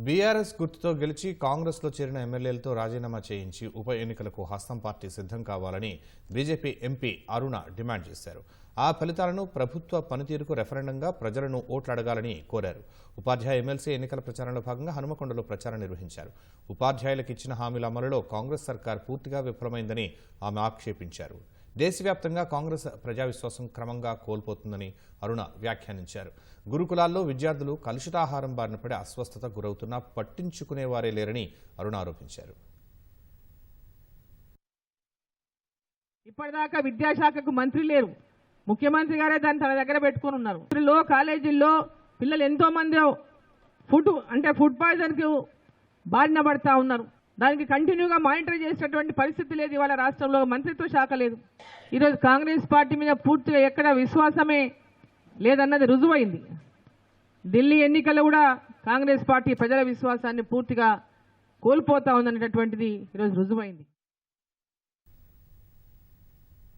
BRS గుర్తుతో గెలిచి కాంగ్రెస్లో చేరిన ఎమ్మెల్యేలతో రాజీనామా చేయించి ఉప ఎన్నికలకు హస్తం పార్టీ సిద్ధం కావాలని బీజేపీ ఎంపీ అరుణ డిమాండ్ చేశారు. ఆ ఫలితాలను ప్రభుత్వ పనితీరుకు రెఫరెండంగా ప్రజలను ఓట్లడగాలని కోరారు. ఉపాధ్యాయ ఎమ్మెల్సీ ఎన్నికల ప్రచారంలో భాగంగా హనుమకొండలో ప్రచారం నిర్వహించారు. ఉపాధ్యాయులకు ఇచ్చిన హామీల అమలులో కాంగ్రెస్ సర్కార్ పూర్తిగా విఫలమైందని ఆమె ఆక్షేపించారు. దేశవ్యాప్తంగా కాంగ్రెస్ ప్రజావిశ్వాసం క్రమంగా కోల్పోతుందని అరుణ వ్యాఖ్యానించారు. గురుకులాల్లో విద్యార్థులు కలుషితాహారం బారిన పడి అస్వస్థత గురవుతున్నా పట్టించుకునేవారే లేరని అరుణ ఆరోపించారు. ఇప్పటిదాకా విద్యాశాఖకు మంత్రి లేరు, ముఖ్యమంత్రి గారే దాన్ని తన దగ్గర పెట్టుకుని ఉన్నారు. కాలేజీల్లో పిల్లలు ఎంతో మంది ఫుడ్ పాయిజన్ కు బారిన పడతా ఉన్నారు. దానికి కంటిన్యూగా మానిటర్ చేసేటువంటి పరిస్థితి లేదు. ఇవాళ రాష్ట్రంలో మంత్రిత్వ శాఖ లేదు. ఈరోజు కాంగ్రెస్ పార్టీ మీద పూర్తిగా ఎక్కడ విశ్వాసమే లేదన్నది రుజువైంది. ఢిల్లీ ఎన్నికల్లో కూడా కాంగ్రెస్ పార్టీ ప్రజల విశ్వాసాన్ని పూర్తిగా కోల్పోతా ఉందనేటటువంటిది ఈరోజు రుజువైంది.